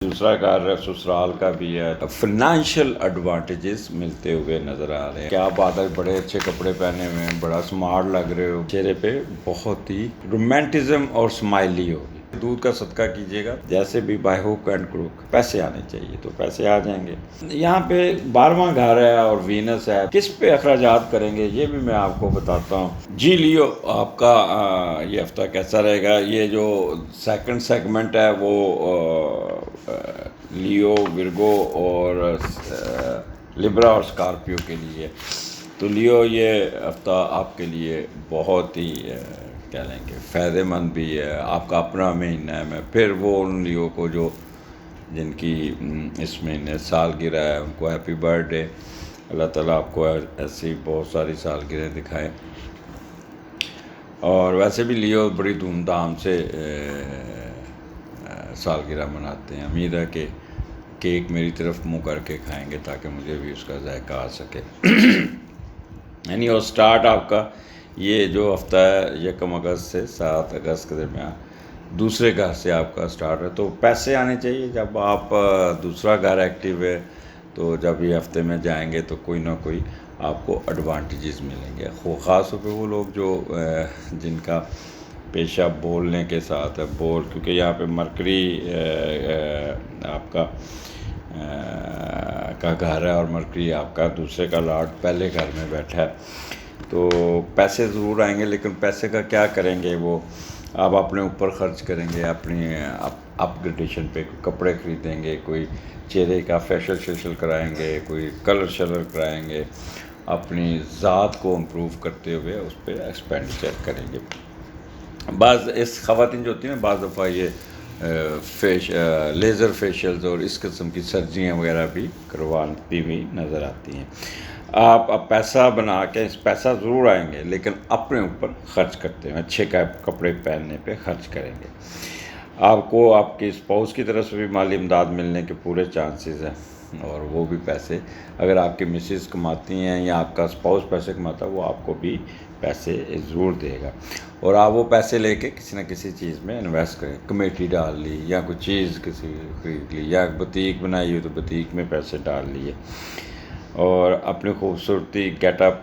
دوسرا گھر سسرال کا بھی ہے. فائنینشیل ایڈوانٹیجز ملتے ہوئے نظر آ رہے ہیں. کیا بات ہے، بڑے اچھے کپڑے پہنے ہوئے ہیں، بڑا سمارٹ لگ رہے ہو، چہرے پہ بہت ہی رومانٹزم اور سمائلی ہوگی. دودھ کا صدقہ کیجیے گا، جیسے بھی بائی ہوک اینڈ کروک پیسے آنے چاہیے تو پیسے آ جائیں گے. یہاں پہ 12واں گھر ہے اور وینس ہے. کس پہ اخراجات کریں گے یہ بھی میں آپ کو بتاتا ہوں. جی لیو، آپ کا یہ ہفتہ کیسا رہے گا؟ یہ جو سیکنڈ سیگمنٹ ہے وہ لیو، ورگو اور لبرا اور اسکارپیو کے لیے. تو لیو، یہ ہفتہ آپ کے لیے بہت ہی کیا لیں گے فائدہ مند بھی ہے. آپ کا اپنا مہینہ ہے. میں پھر وہ ان لیو کو جو جن کی اس مہینے سالگرہ ہے ان کو ہیپی برتھ ڈے. اللہ تعالیٰ آپ کو ایسی بہت ساری سالگرہیں دکھائے. اور ویسے بھی لیو بڑی دھوم دھام سے سالگرہ مناتے ہیں. امید ہے کہ کیک میری طرف منہ کر کے کھائیں گے تاکہ مجھے بھی اس کا ذائقہ آ سکے. یعنی اور سٹارٹ آپ کا یہ جو ہفتہ ہے 1 اگست سے 7 اگست کے درمیان دوسرے گھر سے آپ کا سٹارٹ ہے. تو پیسے آنے چاہیے. جب آپ دوسرا گھر ایکٹیو ہے تو جب یہ ہفتے میں جائیں گے تو کوئی نہ کوئی آپ کو ایڈوانٹیجز ملیں گے. خاص طور پہ وہ لوگ جو جن کا پیشہ بولنے کے ساتھ ہے، کیونکہ یہاں پہ مرکری آپ کا گھر ہے اور مرکری آپ کا دوسرے کا لارڈ پہلے گھر میں بیٹھا ہے. تو پیسے ضرور آئیں گے، لیکن پیسے کا کیا کریں گے؟ وہ آپ اپنے اوپر خرچ کریں گے، اپنی اپ گریڈیشن پہ کپڑے خریدیں گے، کوئی چہرے کا فیشل کرائیں گے، کوئی کلر شلر کرائیں گے، اپنی ذات کو امپروو کرتے ہوئے اس پہ ایکسپینڈیچر کریں گے. بعض اس خواتین جو ہوتی ہیں نا، بعض دفعہ یہ لیزر فیشلز اور اس قسم کی سرجریاں وغیرہ بھی کرواتی ہوئی نظر آتی ہیں. آپ اب پیسہ بنا کے پیسہ ضرور آئیں گے، لیکن اپنے اوپر خرچ کرتے ہیں. اچھے کپڑے پہننے پہ خرچ کریں گے. آپ کو آپ کی اسپاؤس کی طرف سے بھی مالی امداد ملنے کے پورے چانسز ہیں، اور وہ بھی پیسے اگر آپ کی مسز کماتی ہیں یا آپ کا اسپاؤس پیسے کماتا ہے وہ آپ کو بھی پیسے ضرور دے گا. اور آپ وہ پیسے لے کے کسی نہ کسی چیز میں انویسٹ کریں. کمیٹی ڈال لی یا کوئی چیز کسی خرید لی، یا بوتیک بنائی ہوئی تو بوتیک میں پیسے ڈال لیے. اور اپنی خوبصورتی، گیٹ اپ،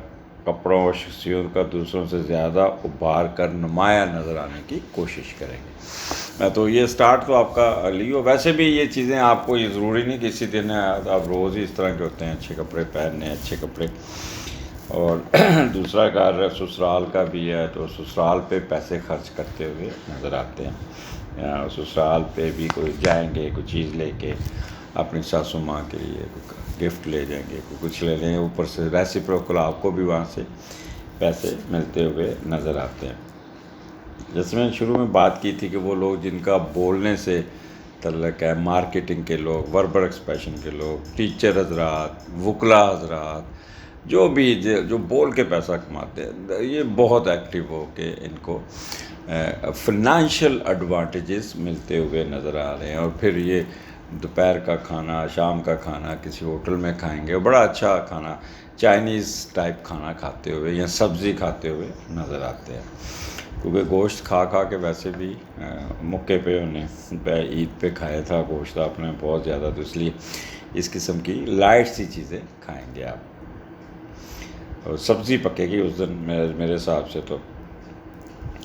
کپڑوں اور شخصیت کا دوسروں سے زیادہ ابھار کر نمایاں نظر آنے کی کوشش کریں گے. تو یہ سٹارٹ تو آپ کا لیو. ویسے بھی یہ چیزیں آپ کو یہ ضروری نہیں کہ اسی دن آپ روز ہی اس طرح کے ہوتے ہیں اچھے کپڑے پہننے، اچھے کپڑے. اور دوسرا گھر سسرال کا بھی ہے تو سسرال پہ پیسے خرچ کرتے ہوئے نظر آتے ہیں. سسرال پہ بھی کوئی جائیں گے، کوئی چیز لے کے اپنی ساسو ماں کے لیے کوئی گفٹ لے جائیں گے، کوئی کچھ لے لیں. اوپر سے ریسیپروکل آپ کو بھی وہاں سے پیسے ملتے ہوئے نظر آتے ہیں. جیسے میں نے شروع میں بات کی تھی کہ وہ لوگ جن کا بولنے سے تعلق ہے، مارکیٹنگ کے لوگ، وربل ایکسپریشن کے لوگ، ٹیچر حضرات، وکلا حضرات، جو بھی جو بول کے پیسہ کماتے ہیں، یہ بہت ایکٹیو ہو کے ان کو فائنینشیل ایڈوانٹیجز ملتے ہوئے نظر آ رہے ہیں. اور پھر یہ دوپہر کا کھانا، شام کا کھانا کسی ہوٹل میں کھائیں گے، بڑا اچھا کھانا، چائنیز ٹائپ کھانا کھاتے ہوئے یا سبزی کھاتے ہوئے نظر آتے ہیں. کیونکہ گوشت کھا کے ویسے بھی موقع پہ انہیں عید پہ کھایا تھا گوشت آپ نے بہت زیادہ، تو اس لیے اس قسم کی لائٹ سی چیزیں کھائیں گے آپ. اور سبزی پکے گی اس دن میرے حساب سے تو.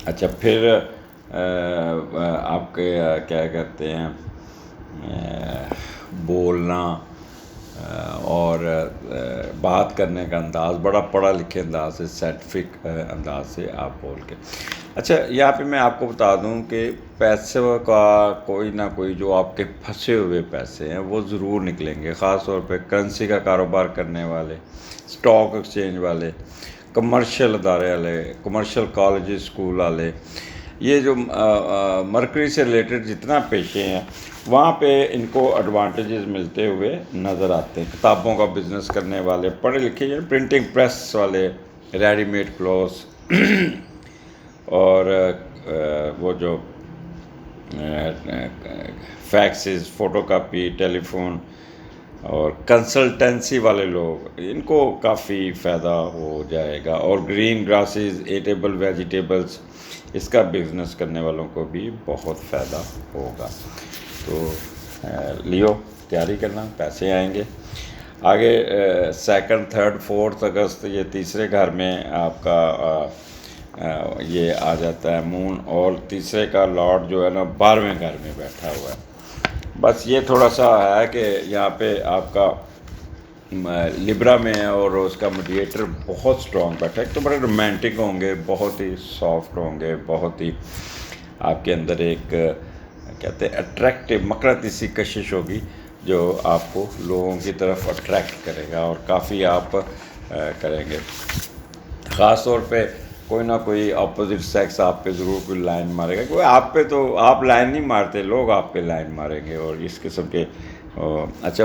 اچھا، پھر آپ کے کیا کہتے ہیں بولنا اور بات کرنے کا انداز بڑا پڑھا لکھے انداز سے، سائنٹیفک انداز سے آپ بول کے. اچھا، یہاں پہ میں آپ کو بتا دوں کہ پیسے کا کوئی نہ کوئی جو آپ کے پھنسے ہوئے پیسے ہیں وہ ضرور نکلیں گے. خاص طور پہ کرنسی کا کاروبار کرنے والے، اسٹاک ایکسچینج والے، کمرشل ادارے والے، کمرشل کالجز اسکول والے، یہ جو مرکری سے ریلیٹڈ جتنا پیشے ہیں وہاں پہ ان کو ایڈوانٹیجز ملتے ہوئے نظر آتے ہیں. کتابوں کا بزنس کرنے والے، پڑھے لکھے جو پرنٹنگ پریس والے، ریڈی میڈ کلوتھس، اور وہ جو فیکسز، فوٹو کاپی، ٹیلی فون اور کنسلٹنسی والے لوگ، ان کو کافی فائدہ ہو جائے گا. اور گرین گراسز، ایٹیبل ویجیٹیبلز، اس کا بزنس کرنے والوں کو بھی بہت فائدہ ہوگا. تو لیو تیاری کرنا، پیسے آئیں گے آگے۔ 2 3 4 اگست یہ تیسرے گھر میں آپ کا یہ آ جاتا ہے مون، اور تیسرے کا لارڈ جو ہے نا 12ویں گھر میں بیٹھا ہوا ہے۔ بس یہ تھوڑا سا ہے کہ یہاں پہ آپ کا لبرا میں ہے اور اس کا میڈیٹر بہت سٹرونگ بیٹھا ہے۔ ایک تو بڑے رومانٹک ہوں گے، بہت ہی سافٹ ہوں گے، بہت ہی آپ کے اندر ایک کہتے ہیں اٹریکٹیو مقناطیسی کشش ہوگی جو آپ کو لوگوں کی طرف اٹریکٹ کرے گا اور کافی آپ کریں گے۔ خاص طور پہ کوئی نہ کوئی اپوزٹ سیکس آپ پہ ضرور کوئی لائن مارے گا، کوئی آپ پہ تو آپ لائن نہیں مارتے، لوگ آپ پہ لائن ماریں گے، اور اس قسم کے اچھا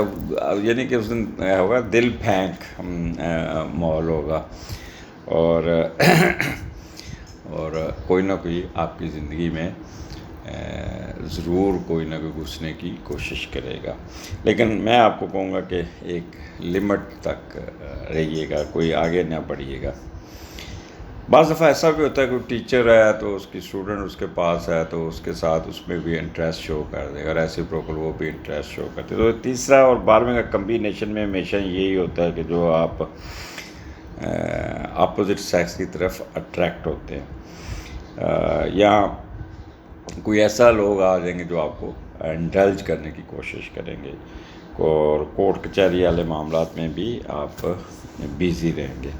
یعنی کہ اس دن ہوگا دل پھینک ماحول ہوگا، اور کوئی نہ کوئی آپ کی زندگی میں ضرور کوئی نہ کوئی گھسنے کی کوشش کرے گا، لیکن میں آپ کو کہوں گا کہ ایک لمٹ تک رہیے گا، کوئی آگے نہ بڑھیے گا۔ بعض دفعہ ایسا بھی ہوتا ہے کوئی ٹیچر ہے تو اس کی اسٹوڈنٹ اس کے پاس ہے تو اس کے ساتھ اس میں بھی انٹرسٹ شو کر دے گا، اور ایسے پروکل وہ بھی انٹرسٹ شو کرتے، تو تیسرا اور 12ویں کا کمبینیشن میں ہمیشہ یہی ہوتا ہے کہ جو آپ اپوزٹ سیکس کی طرف اٹریکٹ ہوتے ہیں، یا کوئی ایسا لوگ آ جائیں گے جو آپ کو انڈلج کرنے کی کوشش کریں گے، اور کورٹ کچہری والے معاملات میں بھی آپ بیزی رہیں گے۔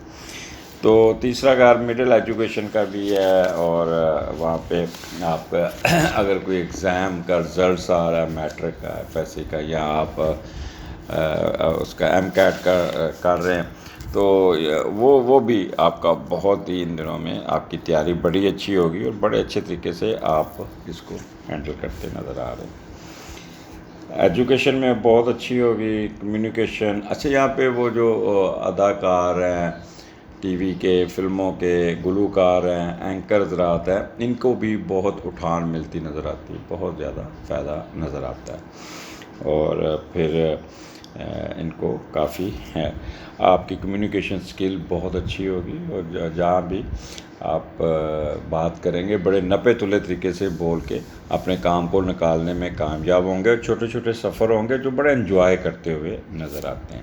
تو تیسرا گھر مڈل ایجوکیشن کا بھی ہے، اور وہاں پہ آپ اگر کوئی ایگزام کا رزلٹس آ رہا ہے، میٹرک کا، ایف ایس سی کا، یا آپ اس کا ایم کیٹ کا کر رہے ہیں، تو وہ بھی آپ کا بہت ہی ان دنوں میں آپ کی تیاری بڑی اچھی ہوگی، اور بڑے اچھے طریقے سے آپ اس کو ہینڈل کرتے نظر آ رہے ہیں۔ ایجوکیشن میں بہت اچھی ہوگی، کمیونیکیشن اچھا، یہاں پہ وہ جو اداکار ہیں، ٹی وی کے، فلموں کے گلوکار ہیں، اینکر حضرات ہیں، ان کو بھی بہت اٹھان ملتی نظر آتی ہے، بہت زیادہ فائدہ نظر آتا ہے، اور پھر ان کو کافی ہے، آپ کی کمیونیکیشن سکل بہت اچھی ہوگی، اور جہاں بھی آپ بات کریں گے بڑے نپے تلے طریقے سے بول کے اپنے کام کو نکالنے میں کامیاب ہوں گے، چھوٹے چھوٹے سفر ہوں گے جو بڑے انجوائے کرتے ہوئے نظر آتے ہیں۔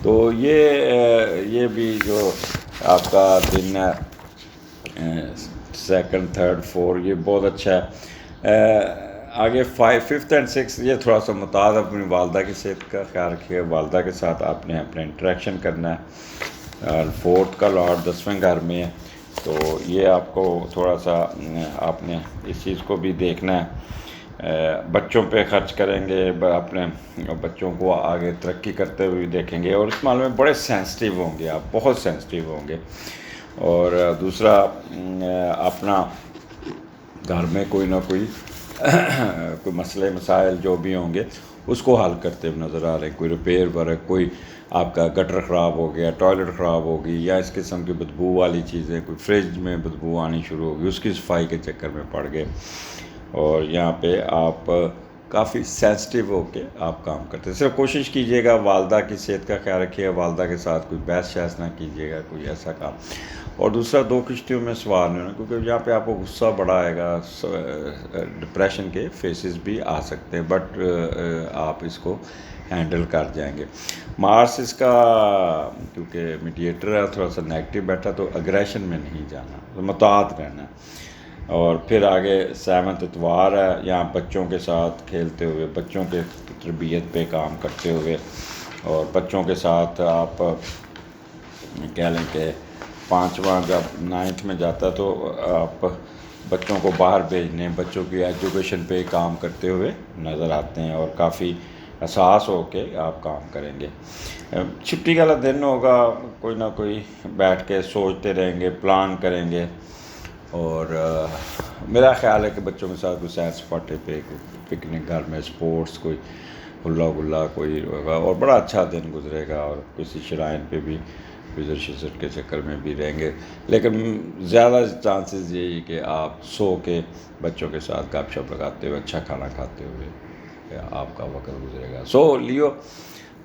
تو یہ بھی جو آپ کا دن ہے 2 3 4 یہ بہت اچھا ہے۔ آگے 5 5 اور 6 یہ تھوڑا سا متعدد اپنی والدہ کی صحت کا خیال رکھیے، والدہ کے ساتھ آپ نے اپنے انٹریکشن کرنا ہے، اور 4 کا لارڈ 10ویں گھر میں ہے، تو یہ آپ کو تھوڑا سا آپ نے اس چیز کو بھی دیکھنا ہے۔ بچوں پہ خرچ کریں گے، اپنے بچوں کو آگے ترقی کرتے ہوئے دیکھیں گے، اور اس معاملے میں بڑے سینسٹیو ہوں گے، آپ بہت سینسٹیو ہوں گے۔ اور دوسرا اپنا گھر میں کوئی نہ کوئی کوئی مسئلے مسائل جو بھی ہوں گے اس کو حل کرتے ہوئے نظر آ رہے ہیں، کوئی ریپیئر ورک، کوئی آپ کا گٹر خراب ہو گیا، ٹوائلٹ خراب ہوگی، یا اس قسم کی بدبو والی چیزیں، کوئی فریج میں بدبو آنی شروع ہوگی، اس کی صفائی کے چکر میں پڑ گئے، اور یہاں پہ آپ کافی سینسٹیو ہو کے آپ کام کرتے ہیں۔ صرف کوشش کیجیے گا والدہ کی صحت کا خیال رکھیے گا، والدہ کے ساتھ کوئی بحث شحث نہ کیجیے گا، کوئی ایسا کام، اور دوسرا 2 کشتیوں میں سوار نہیں ہونا، کیونکہ یہاں پہ آپ کو غصہ بڑا آئے گا، ڈپریشن کے فیسز بھی آ سکتے ہیں، بٹ آپ اس کو ہینڈل کر جائیں گے۔ مارس اس کا کیونکہ میڈیٹر ہے، تھوڑا سا نیگیٹو بیٹھا، تو اگریشن میں نہیں جانا، متعارف رہنا ہے۔ اور پھر آگے 7 اتوار ہے، یہاں بچوں کے ساتھ کھیلتے ہوئے، بچوں کے تربیت پہ کام کرتے ہوئے، اور بچوں کے ساتھ آپ کہہ لیں کہ 5واں جب 9th میں جاتا ہے تو آپ بچوں کو باہر بھیجنے، بچوں کی ایجوکیشن پہ کام کرتے ہوئے نظر آتے ہیں، اور کافی حساس ہو کے آپ کام کریں گے۔ چھٹی والا دن ہوگا، کوئی نہ کوئی بیٹھ کے سوچتے رہیں گے، پلان کریں گے، اور میرا خیال ہے کہ بچوں کے ساتھ کوئی سیر سپاٹے پہ، کوئی پکنک، گھر میں اسپورٹس، کوئی ہلا گلا کوئی ہوگا، اور بڑا اچھا دن گزرے گا، اور کسی شرائن پہ بھی وزٹ شزٹ کے چکر میں بھی رہیں گے، لیکن زیادہ چانسز یہی کہ آپ سو کے بچوں کے ساتھ گپ شپ لگاتے ہوئے، اچھا کھانا کھاتے ہوئے آپ کا وقت گزرے گا۔ سو لیو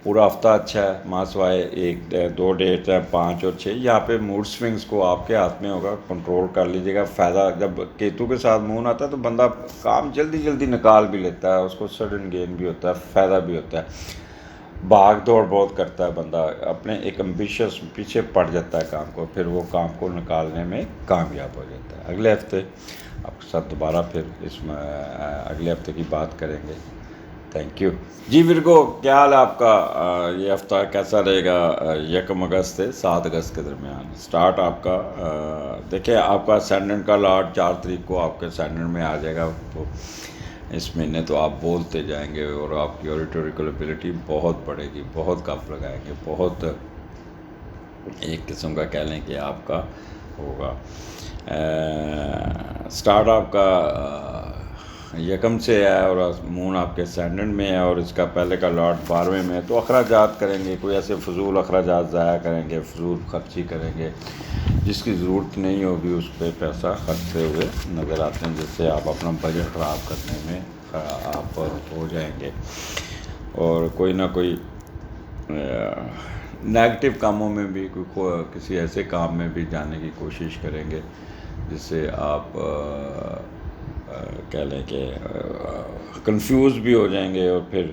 پورا ہفتہ اچھا ہے، ماں سوائے 1 2 ڈیٹ ہے 5 اور 6، یہاں پہ موڈ سوئنگس کو آپ کے ہاتھ میں ہوگا، کنٹرول کر لیجیے گا۔ فائدہ جب کیتو کے ساتھ مون آتا ہے تو بندہ کام جلدی جلدی نکال بھی لیتا ہے، اس کو سڈن گین بھی ہوتا ہے، فائدہ بھی ہوتا ہے، بھاگ دوڑ بہت کرتا ہے بندہ، اپنے ایک امبیشس پیچھے پڑ جاتا ہے کام کو، پھر وہ کام کو نکالنے میں کامیاب ہو جاتا ہے۔ اگلے ہفتے آپ کے ساتھ دوبارہ پھر اس میں اگلے ہفتے کی بات کریں گے۔ Thank you G. ورگو، کیا حال ہے آپ کا؟ یہ ہفتہ کیسا رہے گا؟ 1 اگست سے 7 اگست کے درمیان سٹارٹ آپ کا، دیکھیں آپ کا اسینڈنٹ کا لاٹ 4 تاریخ کو آپ کے اسینڈنٹ میں آ جائے گا، تو اس مہینے تو آپ بولتے جائیں گے اور آپ کی اوریٹوریکل ایبلٹی بہت بڑھے گی، بہت گپ لگائیں گے، بہت ایک قسم کا کہہ لیں کہ آپ کا ہوگا سٹارٹ آپ کا 1 سے ہے، اور مون آپ کے اسینڈنٹ میں ہے، اور اس کا پہلے کا لاٹ 12ویں میں ہے، تو اخراجات کریں گے، کوئی ایسے فضول اخراجات ضائع کریں گے، فضول خرچی کریں گے، جس کی ضرورت نہیں ہوگی اس پہ پیسہ خرچتے ہوئے نظر آتے ہیں، جس سے آپ اپنا بجٹ خراب کرنے میں آپ ہو جائیں گے، اور کوئی نہ کوئی نیگیٹو کاموں میں بھی کسی ایسے کام میں بھی جانے کی کوشش کریں گے جس سے آپ کہہ لیں کہ کنفیوز بھی ہو جائیں گے، اور پھر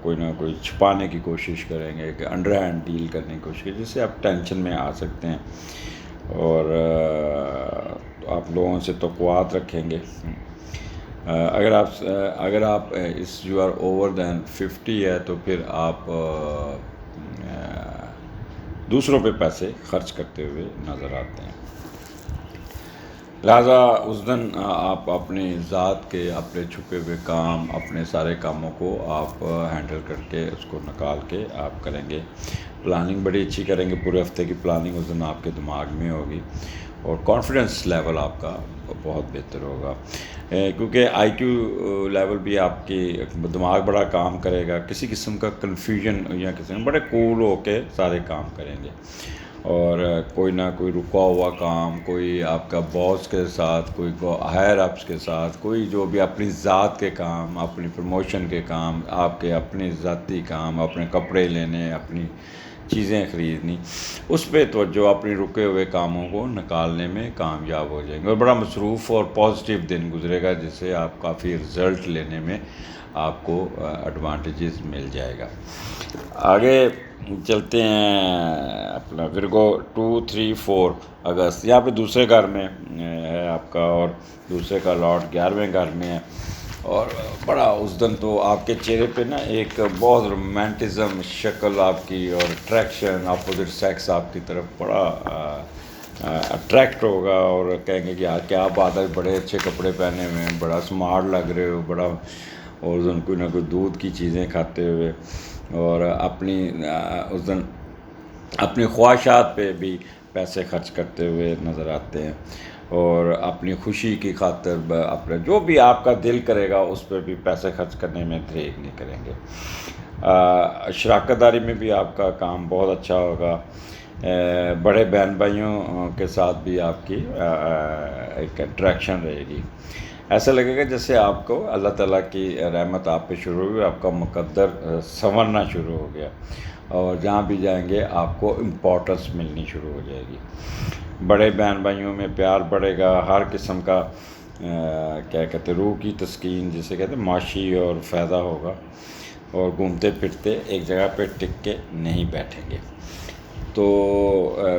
کوئی نہ کوئی چھپانے کی کوشش کریں گے، کہ انڈر ہینڈ ڈیل کرنے کی کوشش کریں، جس سے آپ ٹینشن میں آ سکتے ہیں، اور آپ لوگوں سے توقعات رکھیں گے۔ اگر آپ اس یو آر اوور دین 50 ہے تو پھر آپ دوسروں پہ پیسے خرچ کرتے ہوئے نظر آتے ہیں، لہٰذا اس دن آپ اپنی ذات کے اپنے چھپے ہوئے کام، اپنے سارے کاموں کو آپ ہینڈل کر کے اس کو نکال کے آپ کریں گے، پلاننگ بڑی اچھی کریں گے، پورے ہفتے کی پلاننگ اس دن آپ کے دماغ میں ہوگی، اور کانفیڈنس لیول آپ کا بہت بہتر ہوگا، کیونکہ آئی کیو لیول بھی آپ کی دماغ بڑا کام کرے گا، کسی قسم کا کنفیوژن یا کسی بڑے کول ہو کے سارے کام کریں گے، اور کوئی نہ کوئی رکا ہوا کام، کوئی آپ کا باس کے ساتھ، کوئی ہائر اپس کے ساتھ، کوئی جو بھی اپنی ذات کے کام، اپنی پروموشن کے کام، آپ کے اپنے ذاتی کام، اپنے کپڑے لینے، اپنی چیزیں خریدنی، اس پہ توجہ، اپنے رکے ہوئے کاموں کو نکالنے میں کامیاب ہو جائیں گے، اور بڑا مصروف اور پازیٹیو دن گزرے گا، جس سے آپ کافی رزلٹ لینے میں آپ کو ایڈوانٹیجز مل جائے گا۔ آگے چلتے ہیں اپنا ورگو 2 3 4 اگست، یہاں پہ دوسرے گھر میں ہے آپ کا، اور دوسرے کا لاٹ 11ویں گھر میں ہے، اور بڑا اس دن تو آپ کے چہرے پہ نا ایک بہت رومانٹزم شکل آپ کی، اور اٹریکشن، اپوزٹ سیکس آپ کی طرف بڑا اٹریکٹ ہوگا، اور کہیں گے کہ یار کیا بات ہے، بڑے اچھے کپڑے پہنے ہوئے ہیں، بڑا اسمارٹ لگ رہے ہو، بڑا، اور اس دن کوئی نہ کوئی دودھ کی چیزیں کھاتے ہوئے، اور اس دن اپنی خواہشات پہ بھی پیسے خرچ کرتے ہوئے نظر آتے ہیں، اور اپنی خوشی کی خاطر اپنے جو بھی آپ کا دل کرے گا اس پہ بھی پیسے خرچ کرنے میں دریغ نہیں کریں گے۔ شراکت داری میں بھی آپ کا کام بہت اچھا ہوگا، بڑے بہن بھائیوں کے ساتھ بھی آپ کی ایک انٹریکشن رہے گی، ایسا لگے گا جیسے آپ کو اللہ تعالیٰ کی رحمت آپ پہ شروع ہوئی، آپ کا مقدر سنورنا شروع ہو گیا، اور جہاں بھی جائیں گے آپ کو امپورٹنس ملنی شروع ہو جائے گی، بڑے بہن بھائیوں میں پیار بڑھے گا، ہر قسم کا کیا کہتے ہیں روح کی تسکین جسے کہتے ہیں معاشی اور فائدہ ہوگا، اور گھومتے پھرتے ایک جگہ پہ ٹک کے نہیں بیٹھیں گے۔ تو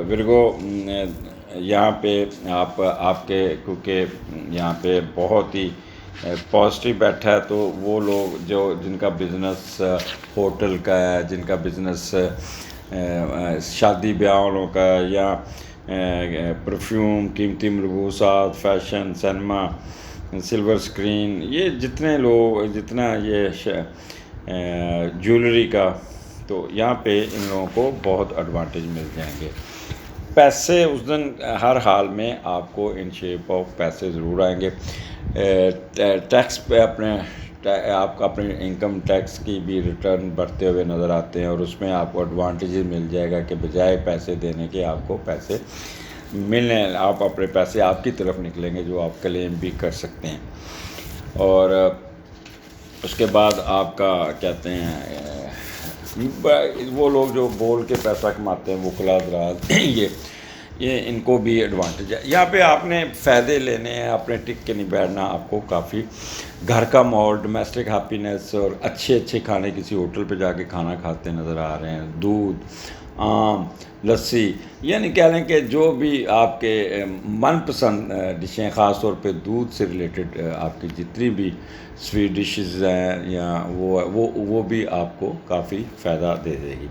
ورگو یہاں پہ آپ کے کیونکہ یہاں پہ بہت ہی پازیٹیو بیٹھا ہے، تو وہ لوگ جن کا بزنس ہوٹل کا ہے، جن کا بزنس شادی بیاہ والوں کا ہے، یا پرفیوم، قیمتی ملبوسات، فیشن، سینما، سلور اسکرین، یہ جتنا یہ جیولری کا، تو یہاں پہ ان لوگوں کو بہت ایڈوانٹیج مل جائیں گے۔ پیسے اس دن ہر حال میں آپ کو ان شیپ آف پیسے ضرور آئیں گے، ٹیکس پہ آپ کا اپنے انکم ٹیکس کی بھی ریٹرن بڑھتے ہوئے نظر آتے ہیں، اور اس میں آپ کو ایڈوانٹیجز مل جائے گا کہ بجائے پیسے دینے کے آپ کو پیسے ملنے، آپ اپنے پیسے آپ کی طرف نکلیں گے جو آپ کلیم بھی کر سکتے ہیں، اور اس کے بعد آپ کا کہتے ہیں وہ لوگ جو بول کے پیسہ کماتے ہیں وکلا حضرات یہ ان کو بھی ایڈوانٹیج ہے یہاں پہ. آپ نے فائدے لینے ہیں، اپنے ٹک کے نہیں بیٹھنا. آپ کو کافی گھر کا ماحول، ڈومیسٹک ہیپینیس اور اچھے کھانے کسی ہوٹل پہ جا کے کھانا کھاتے نظر آ رہے ہیں. دودھ، آم، لسی، یعنی کہہ لیں کہ جو بھی آپ کے من پسند ڈشیں، خاص طور پہ دودھ سے ریلیٹڈ آپ کی جتنی بھی سویٹ ڈشز ہیں یا وہ بھی آپ کو کافی فائدہ دے دے گی.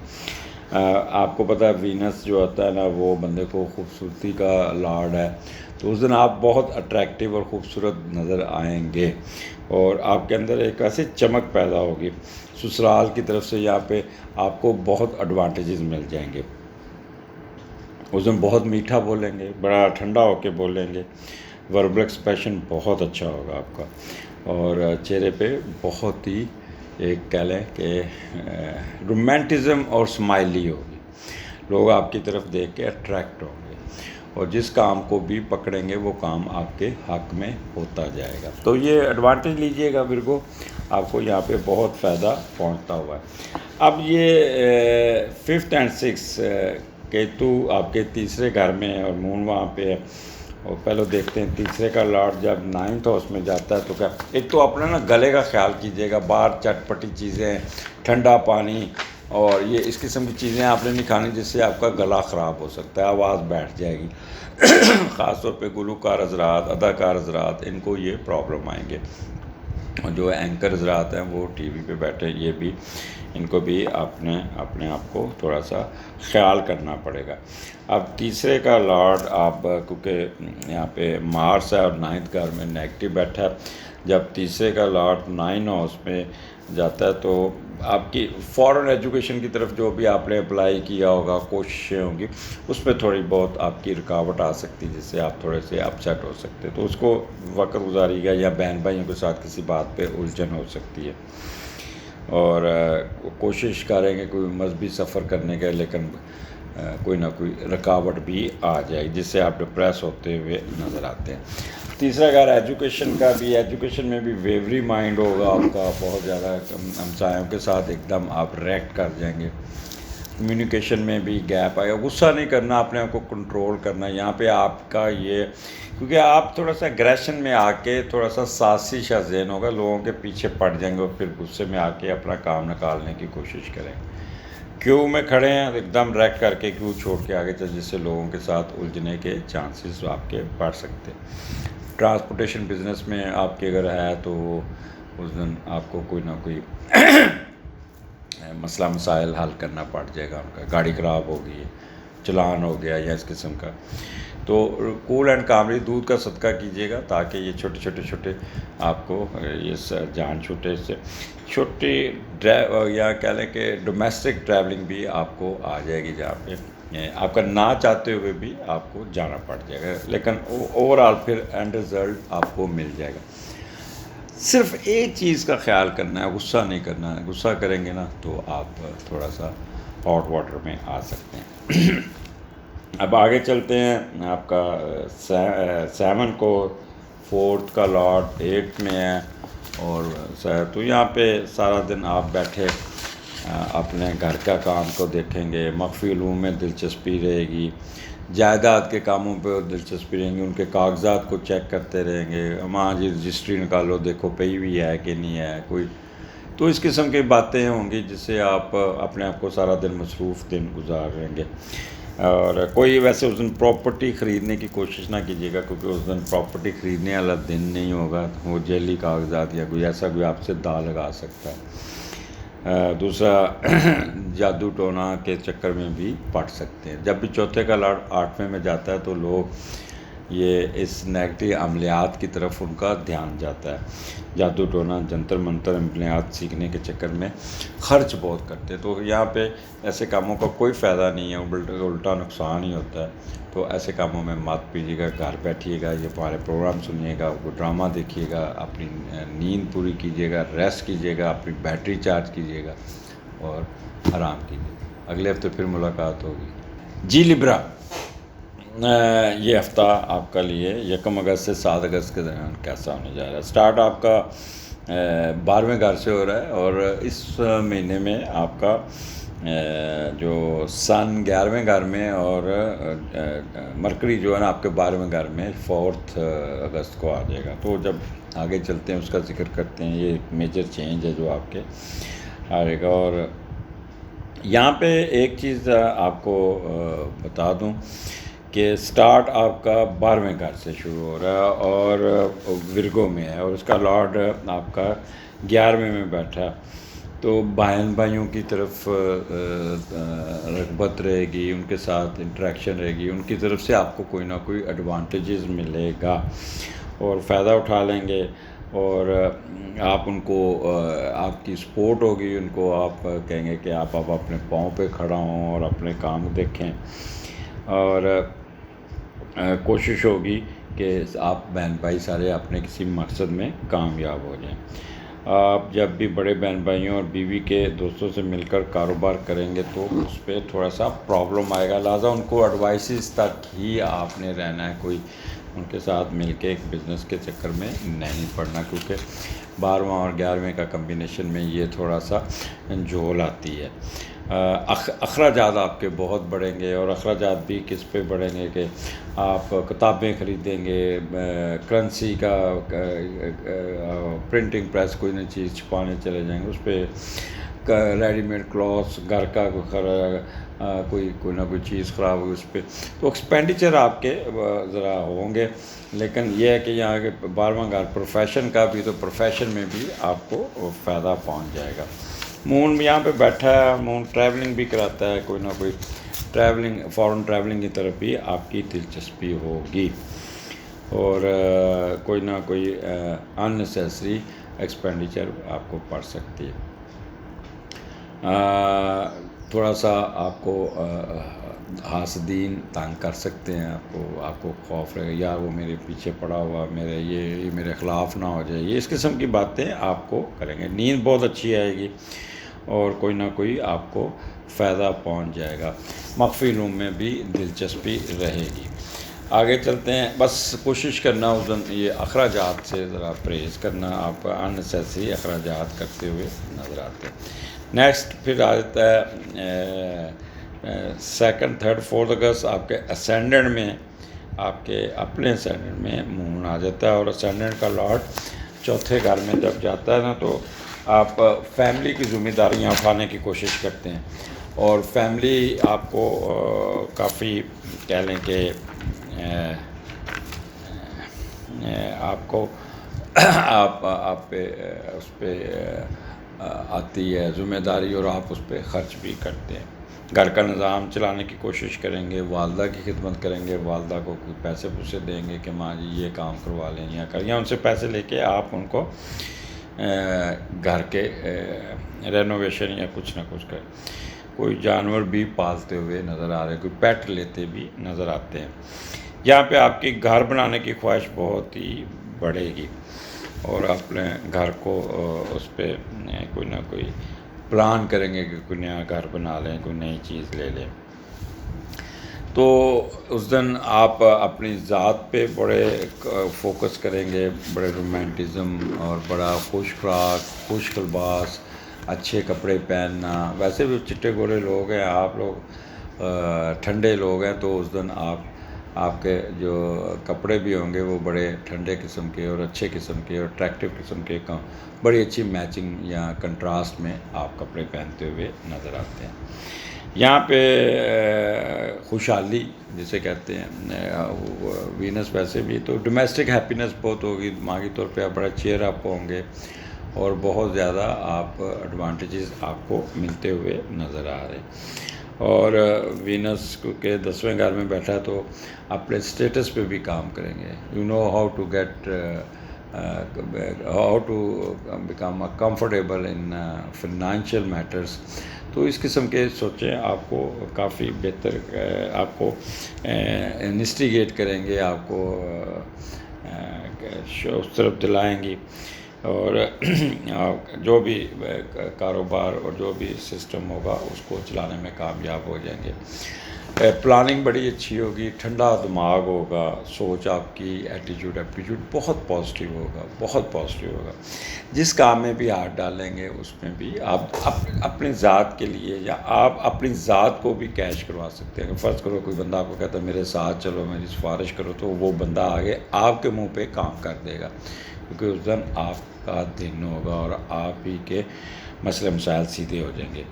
آپ کو پتہ ہے وینس جو ہوتا ہے نا وہ بندے کو خوبصورتی کا لاڈ ہے، تو اس دن آپ بہت اٹریکٹیو اور خوبصورت نظر آئیں گے اور آپ کے اندر ایک ایسی چمک پیدا ہوگی. سسرال کی طرف سے یہاں پہ آپ کو بہت ایڈوانٹیجز مل جائیں گے. اس دن بہت میٹھا بولیں گے، بڑا ٹھنڈا ہو کے بولیں گے. وربل ایکسپریشن بہت اچھا ہوگا آپ کا، اور چہرے پہ بہت ہی ایک کہہ لیں کہ رومانٹزم اور اسمائلی ہوگی. لوگ آپ کی طرف دیکھ کے اٹریکٹ ہوں گے اور جس کام کو بھی پکڑیں گے وہ کام آپ کے حق میں ہوتا جائے گا. تو یہ ایڈوانٹیج لیجئے گا ورگو، آپ کو یہاں پہ بہت فائدہ پہنچتا ہوا ہے. اب یہ 5th and 6th کیتو آپ کے تیسرے گھر میں ہے اور مون وہاں پہ ہے. اور پہلے دیکھتے ہیں تیسرے کا لاڈ جب 9th ہاؤس میں جاتا ہے تو کیا، ایک تو اپنا نا گلے کا خیال کیجیے گا. باہر چٹ پٹی چیزیں، ٹھنڈا پانی اور یہ اس قسم کی چیزیں آپ نے نہیں کھانی جس سے آپ کا گلا خراب ہو سکتا ہے، آواز بیٹھ جائے گی. خاص طور پہ گلوکار حضرات، اداکار حضرات، ان کو یہ پرابلم آئیں گے. جو اینکر حضرات ہیں وہ ٹی وی پہ بیٹھے، یہ بھی ان کو بھی اپنے آپ کو تھوڑا سا خیال کرنا پڑے گا. اب تیسرے کا لاڈ آپ کیونکہ یہاں پہ مارس ہے اور 9th گھر میں نیگیٹو بیٹھا ہے، جب تیسرے کا لاڈ 9 ہاؤس میں جاتا ہے تو آپ کی فورن ایجوکیشن کی طرف جو بھی آپ نے اپلائی کیا ہوگا، کوششیں ہوں گی، اس پہ تھوڑی بہت آپ کی رکاوٹ آ سکتی جس سے آپ تھوڑے سے اپسیٹ ہو سکتے. تو اس کو وقت گزاری گا یا بہن بھائیوں کے ساتھ کسی بات پہ الجھن ہو سکتی ہے. اور کوشش کریں گے کوئی مذہبی سفر کرنے کے، لیکن کوئی نہ کوئی رکاوٹ بھی آ جائے جس سے آپ ڈپریس ہوتے ہوئے نظر آتے ہیں. تیسرا اگر ایجوکیشن کا بھی، ایجوکیشن میں بھی ویوری مائنڈ ہوگا آپ کا، بہت زیادہ ہمسایوں کے ساتھ ایک دم آپ ریئیکٹ کر جائیں گے. کمیونیکیشن میں بھی گیپ آئے گا. غصہ نہیں کرنا، اپنے آپ کو کنٹرول کرنا. یہاں پہ آپ کا یہ، کیونکہ آپ تھوڑا سا اگریشن میں آ کے تھوڑا سا سازشی شا ذہن ہوگا، لوگوں کے پیچھے پڑ جائیں گے اور پھر غصے میں آ کے اپنا کام نکالنے کی کوشش کریں. کیوں میں کھڑے ہیں ایک دم ریک کر کے کیوں چھوڑ کے آگے چل، جس سے لوگوں کے ساتھ الجھنے کے چانسز آپ کے بڑھ سکتے. ٹرانسپورٹیشن بزنس میں آپ کے اگر ہے تو اس دن آپ کو کوئی نہ کوئی مسئلہ مسائل حل کرنا پڑ جائے گا. ان کا گاڑی خراب ہو گئی ہے، چلان ہو گیا یا اس قسم کا. تو کول اینڈ کاملی دودھ کا صدقہ کیجیے گا تاکہ یہ چھوٹے آپ کو یہ جان چھوٹے سے چھوٹی یا کہہ لیں کہ ڈومیسٹک ٹریولنگ بھی آپ کو آ جائے گی، جہاں پہ آپ کا نہ چاہتے ہوئے بھی آپ کو جانا پڑ جائے گا، لیکن اوور آل پھر اینڈ رزلٹ آپ کو مل جائے گا. صرف ایک چیز کا خیال کرنا ہے، غصہ نہیں کرنا ہے. غصہ کریں گے نا تو آپ تھوڑا سا ہاٹ واٹر میں آ سکتے ہیں. اب آگے چلتے ہیں. آپ کا 7 کو 4th کا لاڈ 8 میں ہے اور تو یہاں پہ سارا دن آپ بیٹھے اپنے گھر کا کام کو دیکھیں گے. مخفی علوم میں دلچسپی رہے گی، جائیداد کے کاموں پہ دلچسپی رہیں گی، ان کے کاغذات کو چیک کرتے رہیں گے. ہاں جی رجسٹری نکالو، دیکھو پئی ہوئی ہے کہ نہیں ہے کوئی. تو اس قسم کی باتیں ہوں گی جس سے آپ اپنے آپ کو سارا دن مصروف دن گزار رہیں گے. اور کوئی ویسے اس دن پراپرٹی خریدنے کی کوشش نہ کیجیے گا، کیونکہ اس دن پراپرٹی خریدنے والا دن نہیں ہوگا. وہ جعلی کاغذات یا کوئی ایسا کوئی آپ سے داغ لگا سکتا ہے. دوسرا جادو ٹونا کے چکر میں بھی پڑ سکتے ہیں. جب بھی چوتھے کا لاڈ 8ویں میں جاتا ہے تو لوگ یہ اس نیگیٹو عملیات کی طرف ان کا دھیان جاتا ہے. جادو ٹونا، جنتر منتر عملیات سیکھنے کے چکر میں خرچ بہت کرتے ہیں. تو یہاں پہ ایسے کاموں کا کوئی فائدہ نہیں ہے، الٹا نقصان ہی ہوتا ہے. تو ایسے کاموں میں مت پیجیے گا، گھر بیٹھیے گا، یہ ہمارے پروگرام سنیے گا، کوئی ڈرامہ دیکھیے گا، اپنی نیند پوری کیجیے گا، ریسٹ کیجیے گا، اپنی بیٹری چارج کیجیے گا اور آرام کیجیے گا. اگلے ہفتے پھر ملاقات ہوگی. جی لبرا، یہ ہفتہ آپ کا لیے 1 اگست سے 7 اگست کے درمیان کیسا ہونے جا رہا ہے؟ سٹارٹ آپ کا 12ویں گھر سے ہو رہا ہے، اور اس مہینے میں آپ کا جو سن 11ویں گھر میں اور مرکری جو ہے نا آپ کے 12ویں گھر میں 4 اگست کو آ جائے گا. تو جب آگے چلتے ہیں اس کا ذکر کرتے ہیں. یہ ایک میجر چینج ہے جو آپ کے آئے گا. اور یہاں پہ ایک چیز آپ کو بتا دوں کہ سٹارٹ آپ کا 12ویں گھر سے شروع ہو رہا ہے اور ورگو میں ہے، اور اس کا لارڈ آپ کا 11ویں میں بیٹھا ہے. تو بھائیوں کی طرف رغبت رہے گی، ان کے ساتھ انٹریکشن رہے گی، ان کی طرف سے آپ کو کوئی نہ کوئی ایڈوانٹیجز ملے گا اور فائدہ اٹھا لیں گے. اور آپ ان کو آپ کی سپورٹ ہوگی، ان کو آپ کہیں گے کہ آپ اب اپنے پاؤں پہ کھڑا ہوں اور اپنے کام دیکھیں. اور کوشش ہوگی کہ آپ بہن بھائی سارے اپنے کسی مقصد میں کامیاب ہو جائیں. آپ جب بھی بڑے بہن بھائیوں اور بیوی کے دوستوں سے مل کر کاروبار کریں گے تو اس پہ تھوڑا سا پرابلم آئے گا، لہٰذا ان کو ایڈوائسز تک ہی آپ نے رہنا ہے. کوئی ان کے ساتھ مل کے ایک بزنس کے چکر میں نہیں پڑنا، کیونکہ 12واں اور 11ویں کا کمبینیشن میں یہ تھوڑا سا جھول آتی ہے. اخراجات آپ کے بہت بڑھیں گے، اور اخراجات بھی کس پہ بڑھیں گے کہ آپ کتابیں خریدیں گے، کرنسی کا پرنٹنگ پریس کوئی نئی چیز چھپانے چلے جائیں گے، اس پہ ریڈی میڈ کلاتھس، گھر کا کوئی نہ کوئی چیز خراب ہوگی اس پہ. تو ایکسپینڈیچر آپ کے ذرا ہوں گے، لیکن یہ ہے کہ یہاں کے 12واں گھر پروفیشن کا بھی، تو پروفیشن میں بھی آپ کو فائدہ پہنچ جائے گا. مون یہاں پہ بیٹھا ہے، مون ٹریولنگ بھی کراتا ہے، کوئی نہ کوئی ٹریولنگ، فارن ٹریولنگ کی طرف بھی آپ کی دلچسپی ہوگی، اور کوئی نہ کوئی اننیسیسری ایکسپینڈیچر آپ کو پڑ سکتی ہے. تھوڑا سا آپ کو حاسدین تنگ کر سکتے ہیں، آپ کو خوف رہے گا یا وہ میرے پیچھے پڑا ہوا، یہ میرے خلاف نہ ہو جائے. یہ اس قسم کی باتیں آپ کو کریں گے. نیند بہت اچھی آئے گی اور کوئی نہ کوئی آپ کو فائدہ پہنچ جائے گا. مخفی علوم میں بھی دلچسپی رہے گی. آگے چلتے ہیں. بس کوشش کرنا اس دن یہ اخراجات سے ذرا پرہیز کرنا، آپ اننیسیسری اخراجات کرتے ہوئے نظر آتے ہیں. نیکسٹ پھر آ جاتا ہے 2nd 3rd 4th اگست آپ کے اسینڈنٹ میں، آپ کے اپنے اسینڈنٹ میں مون آ جاتا ہے. اور اسینڈنٹ کا لارڈ 4تھے گھر میں جب جاتا ہے نا تو آپ فیملی کی ذمہ داریاں اٹھانے کی کوشش کرتے ہیں، اور فیملی آپ کو کافی کہہ لیں کہ آپ کو آپ پہ اس پہ آتی ہے ذمہ داری، اور آپ اس پہ خرچ بھی کرتے ہیں. گھر کا نظام چلانے کی کوشش کریں گے، والدہ کی خدمت کریں گے، والدہ کو کوئی پیسے دیں گے کہ ماں جی یہ کام کروا لیں یا کر، یا ان سے پیسے لے کے آپ ان کو گھر کے رینوویشن یا کچھ نہ کچھ کریں. کوئی جانور بھی پالتے ہوئے نظر آ رہے، کوئی پیٹ لیتے بھی نظر آتے ہیں. یہاں پہ آپ کی گھر بنانے کی خواہش بہت ہی بڑھے گی، اور اپنے گھر کو اس پہ کوئی نہ کوئی پلان کریں گے کہ کوئی نیا گھر بنا لیں، کوئی نئی چیز لے لیں. تو اس دن آپ اپنی ذات پہ بڑے فوکس کریں گے، بڑے رومانٹزم اور بڑا خوش خوراک، خوش لباس، اچھے کپڑے پہننا. ویسے بھی چٹے گورے لوگ ہیں آپ لوگ، ٹھنڈے لوگ ہیں، تو اس دن آپ کے جو کپڑے بھی ہوں گے وہ بڑے ٹھنڈے قسم کے اور اچھے قسم کے اور اٹریکٹیو قسم کے، بڑی اچھی میچنگ یا کنٹراسٹ میں آپ کپڑے پہنتے ہوئے نظر آتے ہیں. یہاں پہ خوشحالی جسے کہتے ہیں، وینس ویسے بھی تو ڈومیسٹک ہیپینس بہت ہوگی، دماغی طور پہ آپ بڑا چیئر اپ ہوں گے، اور بہت زیادہ آپ ایڈوانٹیجز آپ کو ملتے ہوئے نظر آ رہے ہیں. اور وینس کے 10ویں گھر میں بیٹھا ہے تو اپنے اسٹیٹس پہ بھی کام کریں گے. You know how to get how to become comfortable in financial matters. تو اس قسم کے سوچیں، آپ کو کافی بہتر، آپ کو انویسٹیگیٹ کریں گے، آپ کو اس طرف دلائیں گی، اور جو بھی کاروبار اور جو بھی سسٹم ہوگا اس کو چلانے میں کامیاب ہو جائیں گے. پلاننگ بڑی اچھی ہوگی، ٹھنڈا دماغ ہوگا، سوچ آپ کی ایپٹیچیوڈ بہت پازیٹیو ہوگا، بہت پازیٹیو ہوگا. جس کام میں بھی ہاتھ ڈالیں گے اس میں بھی آپ اپنی ذات کے لیے یا آپ اپنی ذات کو بھی کیش کروا سکتے ہیں. اگر فرض کرو کوئی بندہ آپ کو کہتا ہے میرے ساتھ چلو، میری سفارش کرو، تو وہ بندہ آگے آپ کے منہ پہ کام کر دے گا، کیونکہ اس دن آپ کا دن ہوگا اور آپ ہی کے مسئلے مسائل سیدھے ہو جائیں گے.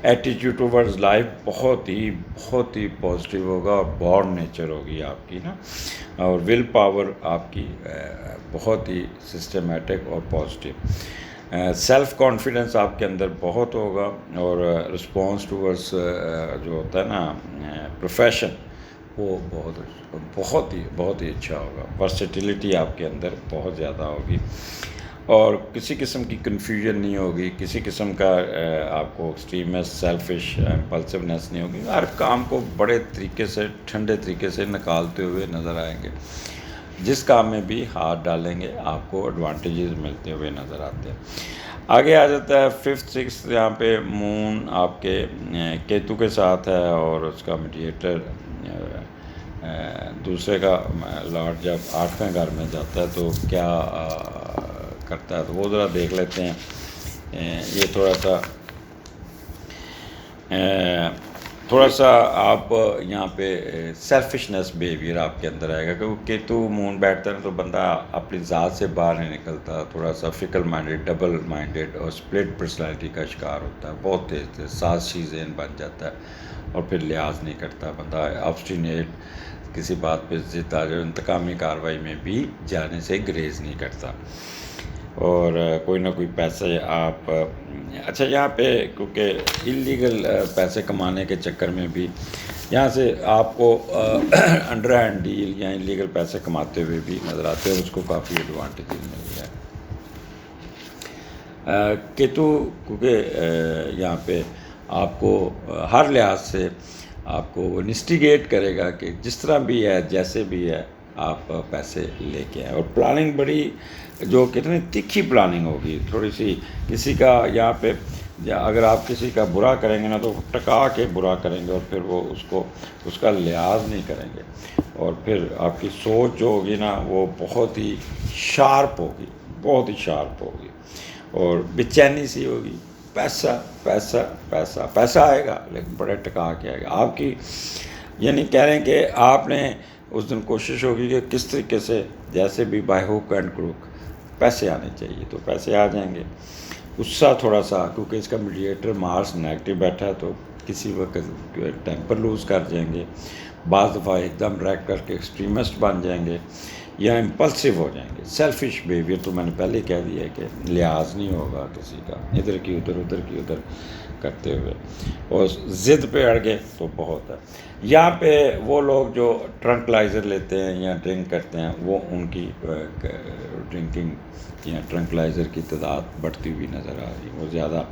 ایٹیٹیوڈ ٹوورڈز لائف بہت ہی پازیٹیو ہوگا اور بورن نیچر ہوگی آپ کی نا، اور ول پاور آپ کی بہت ہی سسٹمیٹک اور پازیٹیو. سیلف کانفیڈنس آپ کے اندر بہت ہوگا، اور رسپانس ٹوورڈز جو ہوتا ہے نا پروفیشن، وہ بہت ہی اچھا ہوگا. ورسٹیلٹی آپ کے اندر بہت زیادہ ہوگی، اور کسی قسم کی کنفیوژن نہیں ہوگی، کسی قسم کا آپ کو ایکسٹریمس سیلفش امپلسونیس نہیں ہوگی. ہر کام کو بڑے طریقے سے، ٹھنڈے طریقے سے نکالتے ہوئے نظر آئیں گے. جس کام میں بھی ہاتھ ڈالیں گے آپ کو ایڈوانٹیجز ملتے ہوئے نظر آتے ہیں. آگے آ جاتا ہے 5th 6th، یہاں پہ مون آپ کے کیتو کے ساتھ ہے، اور اس کا میڈیٹر دوسرے کا لارڈ جب 8ویں گھر میں جاتا ہے تو کیا کرتا ہے، تو وہ ذرا دیکھ لیتے ہیں. یہ تھوڑا سا آپ یہاں پہ سیلفشنس بیہیویئر آپ کے اندر آئے گا، کیونکہ کیتو مون بیٹھتا ہے تو بندہ اپنی ذات سے باہر نہیں نکلتا، تھوڑا سا فکر مائنڈیڈ، ڈبل مائنڈیڈ اور اسپلٹ پرسنالٹی کا شکار ہوتا ہے. بہت تیز سازشی ذہن بن جاتا ہے، اور پھر لحاظ نہیں کرتا بندہ، آبسٹینیٹ، کسی بات پہ ضد آ جائے، انتقامی کارروائی میں بھی جانے سے گریز نہیں کرتا. اور کوئی نہ کوئی پیسے آپ اچھا یہاں پہ کیونکہ انلیگل پیسے کمانے کے چکر میں بھی یہاں سے آپ کو انڈر ہینڈ ڈیل یا انلیگل پیسے کماتے ہوئے بھی نظر آتے ہیں، اور اس کو کافی ایڈوانٹیج مل گیا ہے. کیتو کیونکہ یہاں پہ آپ کو ہر لحاظ سے آپ کو وہ انسٹیگیٹ کرے گا کہ جس طرح بھی ہے، جیسے بھی ہے، آپ پیسے لے کے آئیں. اور پلاننگ بڑی، جو کتنی تکھی پلاننگ ہوگی، تھوڑی سی کسی کا یہاں پہ اگر آپ کسی کا برا کریں گے نا تو ٹکا کے برا کریں گے، اور پھر وہ اس کا لحاظ نہیں کریں گے. اور پھر آپ کی سوچ جو ہوگی نا وہ بہت ہی شارپ ہوگی، بہت ہی شارپ ہوگی، اور بے چینی سی ہوگی. پیسہ پیسہ پیسہ پیسہ آئے گا، لیکن بڑے ٹکا کے آئے گا. آپ کی یعنی کہہ رہے ہیں کہ آپ نے اس دن کوشش ہوگی کہ کس طریقے سے جیسے بھی بائی ہوک اینڈ کروک پیسے آنے چاہیے، تو پیسے آ جائیں گے. غصہ تھوڑا سا، کیونکہ اس کا میڈیٹر مارس نیگیٹو بیٹھا ہے، تو کسی وقت ٹیمپر لوز کر جائیں گے. بعض دفعہ ایک دم ریک کر کے ایکسٹریمسٹ بن جائیں گے، یا امپلسو ہو جائیں گے. سیلفش بیہیویئر تو میں نے پہلے کہہ دیا ہے کہ لحاظ نہیں ہوگا کسی کا، ادھر کی ادھر کرتے ہوئے، اور ضد پہ اڑ گئے تو بہت ہے. یہاں پہ وہ لوگ جو ٹرنکلائزر لیتے ہیں یا ڈرنک کرتے ہیں، وہ ان کی ڈرنکنگ یا ٹرنکلائزر کی تعداد بڑھتی ہوئی نظر آ رہی ہے، وہ زیادہ.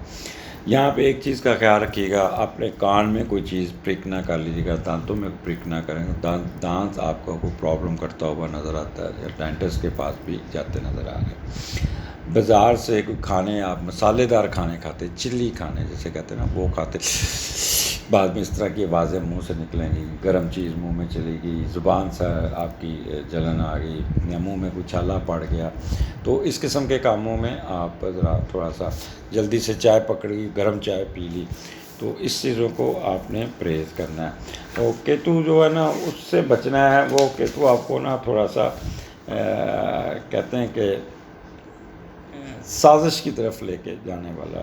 یہاں پہ ایک چیز کا خیال رکھیے گا، اپنے کان میں کوئی چیز پرک نہ کر لیجیے گا، دانتوں میں پرک نہ کریں گے. دانت آپ کو کوئی پرابلم کرتا ہوا نظر آتا ہے، یا ڈینٹسٹ کے پاس بھی جاتے نظر آ رہے. بازار سے کوئی کھانے، آپ مسالے دار کھانے کھاتے، چلی کھانے جیسے کہتے ہیں نا، وہ کھاتے، بعد میں اس طرح کی آوازیں منہ سے نکلیں گی، گرم چیز منہ میں چلی گئی، زبان سے آپ کی جلن آ گئی، یا منہ میں کچھ چھالا پڑ گیا، تو اس قسم کے کاموں میں آپ ذرا تھوڑا سا جلدی سے چائے پکڑی، گرم چائے پی لی، تو اس چیزوں کو آپ نے پرہیز کرنا ہے. تو کیتو جو ہے نا اس سے بچنا ہے. وہ کیتو آپ کو نا تھوڑا سا کہتے ہیں کہ سازش کی طرف لے کے جانے والا.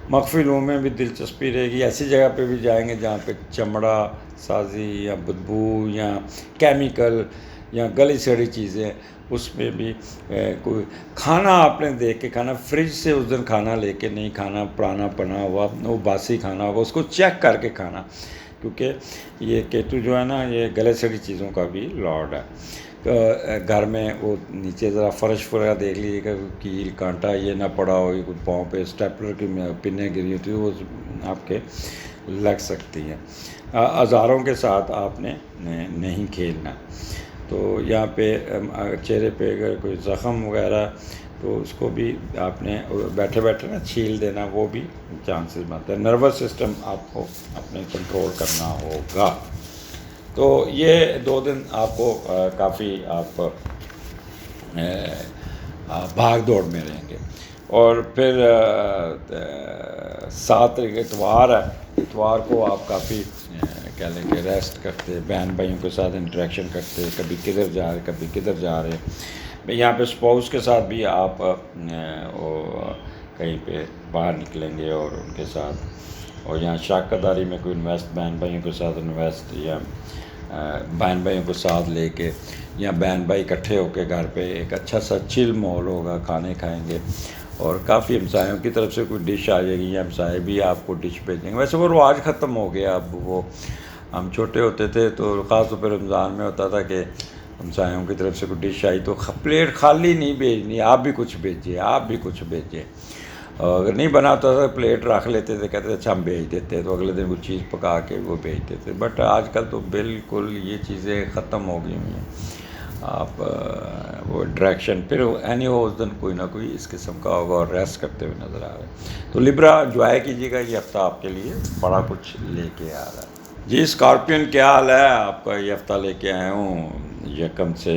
مخفی علوم میں بھی دلچسپی رہے گی. ایسی جگہ پہ بھی جائیں گے جہاں پہ چمڑا سازی یا بدبو یا کیمیکل یا گلی سڑی چیزیں، اس میں بھی کوئی کھانا آپ نے دیکھ کے کھانا، فریج سے اس دن کھانا لے کے نہیں کھانا، پرانا پنا ہوا وہ باسی کھانا ہوگا، اس کو چیک کر کے کھانا، کیونکہ یہ کیتو جو ہے نا یہ گلے سڑی چیزوں کا بھی لارڈ ہے. گھر میں وہ نیچے ذرا فرش وغیرہ دیکھ لیجیے کہ کیل کانٹا یہ نہ پڑا ہو، کچھ پاؤں پہ اسٹیپلر کی پنیں گری ہوتی ہے، وہ آپ کے لگ سکتی ہیں. ہزاروں کے ساتھ آپ نے نہیں کھیلنا. تو یہاں پہ چہرے پہ اگر کوئی زخم وغیرہ تو اس کو بھی آپ نے بیٹھے بیٹھے نا چھیل دینا، وہ بھی چانسز بنتا ہے. نروس سسٹم آپ کو اپنے کنٹرول کرنا ہوگا. تو یہ 2 دن آپ کو کافی آپ بھاگ دوڑ میں رہیں گے. اور پھر 7 تاریخ اتوار ہے. اتوار کو آپ کافی کہہ لیں کہ ریسٹ کرتے، بہن بھائیوں کے ساتھ انٹریکشن کرتے، کبھی کدھر جا رہے کبھی کدھر جا رہے. یہاں پہ اسپاؤس کے ساتھ بھی آپ کہیں پہ باہر نکلیں گے اور ان کے ساتھ. اور یہاں شراکت داری میں کوئی انویسٹ، بہن بھائیوں کے ساتھ انویسٹ، یا بہن بھائیوں کو ساتھ لے کے، یا بہن بھائی اکٹھے ہو کے گھر پہ ایک اچھا سا چل ماحول ہوگا، کھانے کھائیں گے. اور کافی ہمسایوں کی طرف سے کوئی ڈش آ جائے گی، یا ہمسائے بھی آپ کو ڈش بھیجیں گے. ویسے وہ رواج ختم ہو گیا. اب وہ ہم چھوٹے ہوتے تھے تو خاص طور پہ رمضان میں ہوتا تھا کہ ہمسایوں کی طرف سے کوئی ڈش آئی تو پلیٹ خالی نہیں بھیجنی، آپ بھی کچھ بھیجیے، آپ بھی کچھ بھیجیے. اور اگر نہیں بناتا تھا پلیٹ رکھ لیتے تھے، کہتے تھے اچھا ہم بھیج دیتے، تو اگلے دن وہ چیز پکا کے وہ بھیجتے تھے. بٹ آج کل تو بالکل یہ چیزیں ختم ہو گئی ہوئی ہیں. آپ وہ انٹریکشن پھر اینی ہو اس دن کوئی نہ کوئی اس قسم کا ہوگا اور ریسٹ کرتے ہوئے نظر آ رہے ہیں. تو لبرا انجوائے کیجیے گا، یہ ہفتہ آپ کے لیے بڑا کچھ لے کے آ رہا ہے. جی اسکارپین کیا حال ہے آپ کا؟ یہ ہفتہ لے کے آیا ہوں 1 سے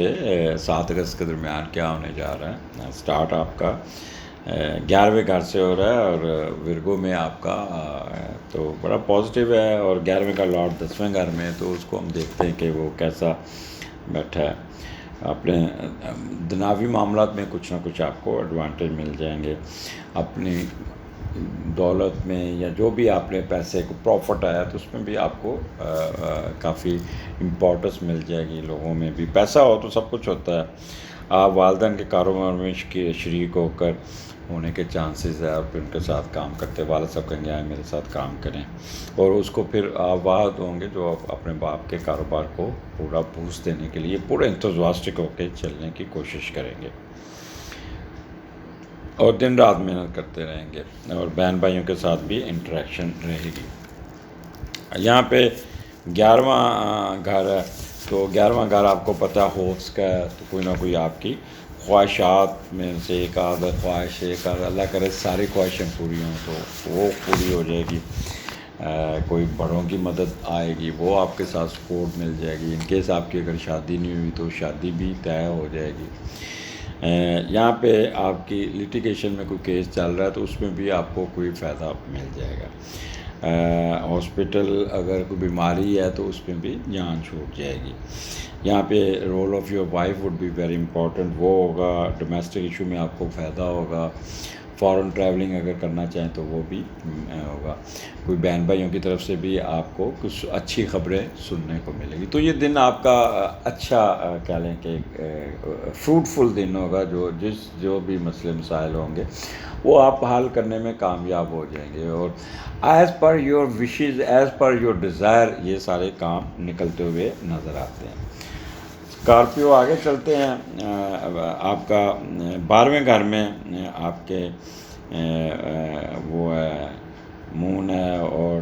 7 اگست کے درمیان کیا ہونے جا رہا ہے. سٹارٹ آپ کا 11ویں گھر سے ہو رہا ہے، اور ورگو میں آپ کا تو بڑا پازیٹیو ہے. اور 11ویں کا لارڈ 10ویں گھر میں، تو اس کو ہم دیکھتے ہیں کہ وہ کیسا بیٹھا ہے. اپنے دنیاوی معاملات میں کچھ نہ کچھ آپ کو ایڈوانٹیج مل جائیں گے. اپنی دولت میں یا جو بھی آپ نے پیسے کو پروفٹ آیا تو اس میں بھی آپ کو کافی امپورٹنس مل جائے گی. لوگوں میں بھی پیسہ ہو تو سب کچھ ہوتا ہے. آپ والدین کے کاروبار میں شریک ہو کر ہونے کے چانسز ہے. آپ ان کے ساتھ کام کرتے، والد صاحب کہیں گے آئے میرے ساتھ کام کریں، اور اس کو پھر آپ واحد ہوں گے جو اپنے باپ کے کاروبار کو پورا بوسٹ دینے کے لیے پورے انتھوزیاسٹک ہو کے چلنے کی کوشش کریں گے، اور دن رات محنت کرتے رہیں گے. اور بہن بھائیوں کے ساتھ بھی انٹریکشن رہے گی. یہاں پہ 11واں گھر ہے، تو 11واں گھر آپ کو پتہ ہوپس کا ہے. تو کوئی نہ کوئی آپ کی خواہشات میں سے ایک آدھا خواہش، ایک آدھا، اللہ کرے ساری خواہشیں پوری ہوں تو وہ پوری ہو جائے گی. کوئی بڑوں کی مدد آئے گی، وہ آپ کے ساتھ سپورٹ مل جائے گی. ان کیس آپ کی اگر شادی نہیں ہوئی تو شادی بھی طے ہو جائے گی. یہاں پہ آپ کی لیٹیگیشن میں کوئی کیس چل رہا ہے تو اس میں بھی آپ کو کوئی فائدہ مل جائے گا. ہاسپٹل اگر کوئی بیماری ہے تو اس میں بھی جان چھوٹ جائے گی. یہاں پہ role of your wife would be very important, وہ ہوگا. ڈومیسٹک ایشو میں آپ کو فائدہ ہوگا. فارن ٹریولنگ اگر کرنا چاہیں تو وہ بھی ہوگا. کوئی بہن بھائیوں کی طرف سے بھی آپ کو کچھ اچھی خبریں سننے کو ملے گی. تو یہ دن آپ کا اچھا کہہ لیں کہ فروٹفل دن ہوگا. جو بھی مسئلے مسائل ہوں گے وہ آپ حل کرنے میں کامیاب ہو جائیں گے، اور as per your wishes, as per your desire یہ سارے کام نکلتے ہوئے نظر آتے ہیں. اسکارپیو آگے چلتے ہیں. آپ کا 12ویں گھر میں آپ کے وہ ہے مون ہے، اور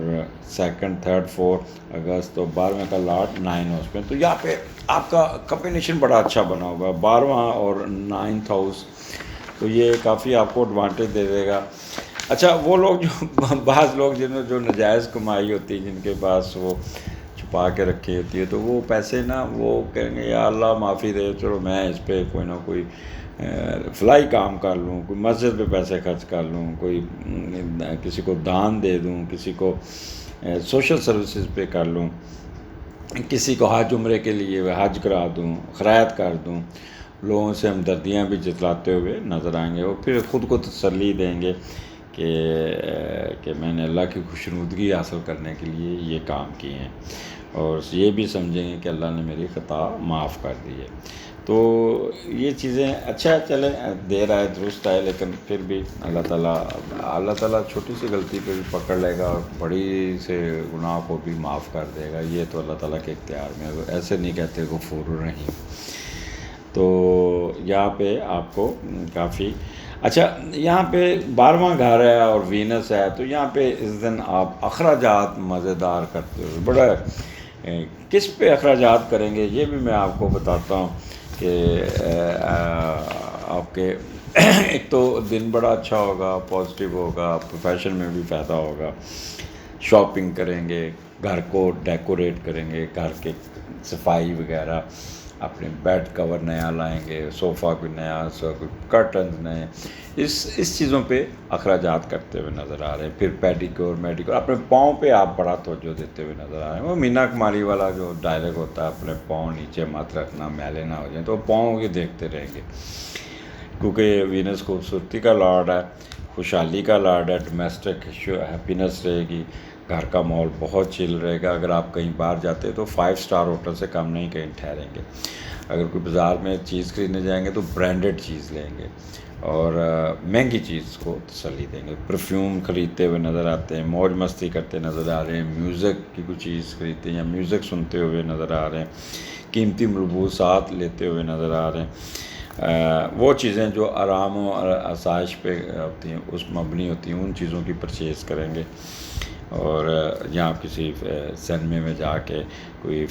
2, 3, 4 اگست، تو 12ویں کا لاٹ 9 ہاؤس میں. تو یہاں پہ آپ کا کمبینیشن بڑا اچھا بنا ہوگا، 12واں اور 9th ہاؤس. تو یہ کافی آپ کو ایڈوانٹیج دے دے گا. اچھا وہ لوگ بعض لوگ جو نجائز کمائی ہوتی ہے، جن کے پاس وہ چھپا کے رکھی ہوتی ہے، تو وہ پیسے نا وہ کہیں گے یا اللہ معافی دے، چلو میں اس پہ کوئی نہ کوئی فلائی کام کر لوں، کوئی مسجد پہ پیسے خرچ کر لوں، کوئی کسی کو دان دے دوں، کسی کو سوشل سروسز پہ کر لوں، کسی کو حج عمرے کے لیے حج کرا دوں، خیرات کر دوں. لوگوں سے ہمدردیاں بھی جتلاتے ہوئے نظر آئیں گے، اور پھر خود کو تسلی دیں گے کہ میں نے اللہ کی خوشنودگی حاصل کرنے کے لیے یہ کام کیے ہیں، اور یہ بھی سمجھیں گے کہ اللہ نے میری خطا معاف کر دی ہے. تو یہ چیزیں اچھا چلیں دیر آئے درست آئے، لیکن پھر بھی اللہ تعالیٰ چھوٹی سی غلطی پہ بھی پکڑ لے گا، اور بڑی سے گناہ کو بھی معاف کر دے گا. یہ تو اللہ تعالیٰ کے اختیار میں، ایسے نہیں کہتے غفور الرحیم. تو یہاں پہ آپ کو کافی اچھا، یہاں پہ 12واں گھر ہے اور وینس ہے، تو یہاں پہ اس دن آپ اخراجات مزیدار کرتے ہوئے بڑا کس پہ اخراجات کریں گے یہ بھی میں آپ کو بتاتا ہوں کہ آپ کے ایک تو دن بڑا اچھا ہوگا، پازیٹیو ہوگا، پروفیشن میں بھی فائدہ ہوگا. شاپنگ کریں گے، گھر کو ڈیکوریٹ کریں گے، گھر کے صفائی وغیرہ، اپنے بیڈ کور نیا لائیں گے، صوفہ کوئی نیا، کوئی کرٹنز نئے، اس چیزوں پہ اخراجات کرتے ہوئے نظر آ رہے ہیں۔ پھر پیڈیکیور میڈیکیور، اپنے پاؤں پہ آپ بڑا توجہ دیتے ہوئے نظر آ رہے ہیں۔ وہ مینا کماری والا جو ڈائلاگ ہوتا ہے، اپنے پاؤں نیچے مت رکھنا، میلے نہ ہو جائیں، تو پاؤں کے دیکھتے رہیں گے، کیونکہ وینس خوبصورتی کا لارڈ ہے، خوشحالی کا لارڈ ہے، ڈومیسٹک ہیپینس رہے گی، گھر کا ماحول بہت چل رہے گا۔ اگر آپ کہیں باہر جاتے تو 5 اسٹار ہوٹل سے کم نہیں کہیں ٹھہریں گے۔ اگر کوئی بازار میں چیز خریدنے جائیں گے تو برانڈڈ چیز لیں گے اور مہنگی چیز کو تسلی دیں گے۔ پرفیوم خریدتے ہوئے نظر آتے ہیں، موج مستی کرتے نظر آ رہے ہیں، میوزک کی کوئی چیز خریدتے ہیں یا میوزک سنتے ہوئے نظر آ رہے ہیں، قیمتی ملبوسات لیتے ہوئے نظر آ رہے ہیں۔ وہ چیزیں جو آرام و آسائش پہ ہوتی ہیں، اس مبنی ہوتی ہیں، ان چیزوں کی پرچیز کریں گے۔ اور یہاں کسی سینمے میں جا کے کوئی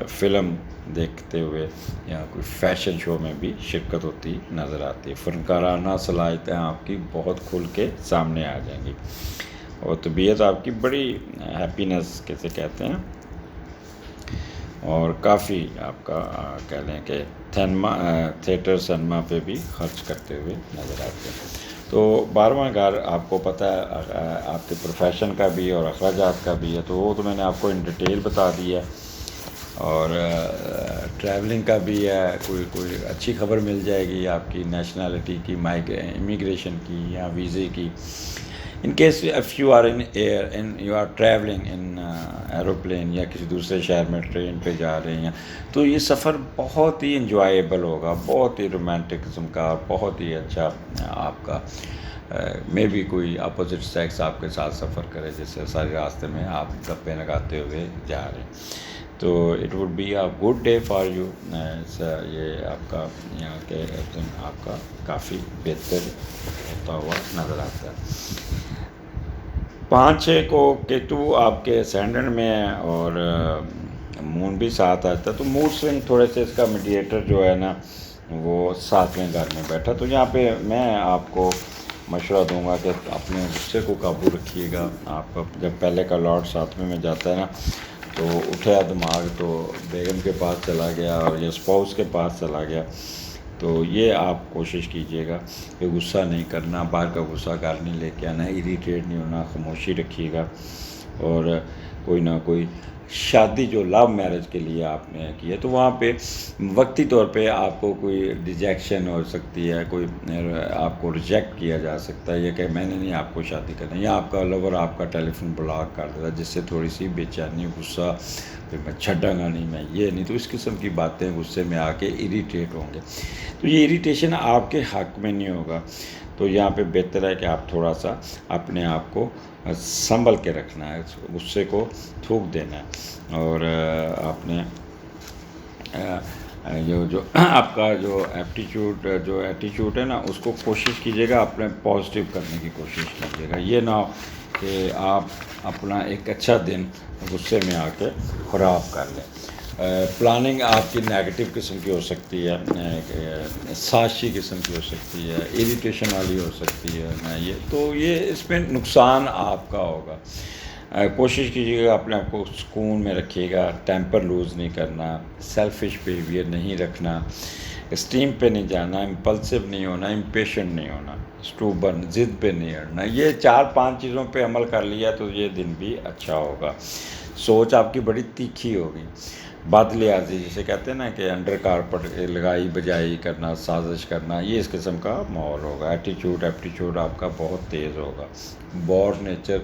فلم دیکھتے ہوئے یا کوئی فیشن شو میں بھی شرکت ہوتی نظر آتی ہے۔ فنکارانہ صلاحیتیں آپ کی بہت کھل کے سامنے آ جائیں گی اور طبیعت آپ کی بڑی ہیپینس کیسے کہتے ہیں، اور کافی آپ کا کہہ لیں کہ تھیٹر سنیما پہ بھی خرچ کرتے ہوئے نظر آتے ہیں۔ تو 12واں گھر آپ کو پتہ ہے آپ کے پروفیشن کا بھی اور اخراجات کا بھی ہے، تو وہ تو میں نے آپ کو ان ڈیٹیل بتا دی ہے۔ اور ٹریولنگ کا بھی ہے، کوئی اچھی خبر مل جائے گی آپ کی نیشنلٹی کی، امیگریشن کی یا ویزے کی۔ In case if you are in air you are travelling in aeroplane یا کسی دوسرے شہر میں ٹرین پہ جا رہے ہیں، تو یہ سفر بہت ہی انجوائیبل ہوگا، بہت ہی رومانٹک قسم کا، بہت ہی اچھا آپ کا۔ میں بھی کوئی اپوزٹ سیکس آپ کے ساتھ سفر کرے، جس سے سارے راستے میں آپ گپے لگاتے ہوئے جا رہے ہیں، تو it would be a good day for you. یہ آپ کا یہاں کے دن آپ کا کافی بہتر ہوتا ہوا نظر آتا ہے۔ 5-6 کو کیتو آپ کے اسینڈنٹ میں ہے اور مون بھی ساتھ آتا ہے، تو موڈ سوئنگ تھوڑے سے اس کا میڈیٹر جو ہے نا وہ 7ویں گھر میں بیٹھا۔ تو یہاں پہ میں آپ کو مشورہ دوں گا کہ اپنے غصے کو قابو رکھیے گا۔ آپ جب پہلے کا لارڈ 7ویں میں جاتا ہے نا، تو اٹھا دماغ تو بیگم کے پاس چلا گیا اور یا اسپاؤس کے پاس چلا گیا، تو یہ آپ کوشش کیجئے گا کہ غصہ نہیں کرنا، باہر کا غصہ گھر نہیں لے کے آنا، اریٹیٹ نہیں ہونا، خاموشی رکھیے گا۔ اور کوئی نہ کوئی شادی جو لو میرج کے لیے آپ نے کی ہے، تو وہاں پہ وقتی طور پہ آپ کو کوئی ڈیجیکشن ہو سکتی ہے، کوئی آپ کو ریجیکٹ کیا جا سکتا ہے، یہ کہ میں نے نہیں آپ کو شادی کرنا، یا آپ کا لور آپ کا ٹیلی فون بلاک کر دیتا ہے، جس سے تھوڑی سی بے چینی، غصہ، پھر میں چھڈاں گا نہیں، میں یہ نہیں، تو اس قسم کی باتیں غصے میں آ کے اریٹیٹ ہوں گے، تو یہ اریٹیشن آپ کے حق میں نہیں ہوگا۔ تو یہاں پہ بہتر ہے کہ آپ تھوڑا سا اپنے آپ کو سنبھل کے رکھنا ہے، غصے کو تھوک دینا ہے، اور آپ نے جو آپ کا جو ایٹیچیوڈ ہے نا، اس کو کوشش کیجیے گا اپنے پازیٹیو کرنے کی کوشش کیجیے گا۔ یہ نہ ہو کہ آپ اپنا ایک اچھا دن غصے میں آ کے خراب کر لیں۔ پلاننگ آپ کی نیگیٹو قسم کی ہو سکتی ہے، سازشی قسم کی ہو سکتی ہے، اریٹیشن والی ہو سکتی ہے، یہ اس میں نقصان آپ کا ہوگا۔ کوشش کیجیے گا اپنے آپ کو سکون میں رکھیے گا، ٹیمپر لوز نہیں کرنا، سیلفش بیہیویئر نہیں رکھنا، اسٹیم پہ نہیں جانا، امپلسو نہیں ہونا، امپیشنٹ نہیں ہونا، اسٹوبرن، ضد پہ نہیں اڑنا۔ یہ 4-5 چیزوں پہ عمل کر لیا تو یہ دن بھی اچھا ہوگا۔ سوچ آپ کی بڑی تیکھی ہوگی، بد لیازی جسے کہتے ہیں نا کہ انڈر کارپٹ لگائی بجائی کرنا، سازش کرنا، یہ اس قسم کا ماحول ہوگا۔ ایپٹیچیوڈ آپ کا بہت تیز ہوگا، بورڈ نیچر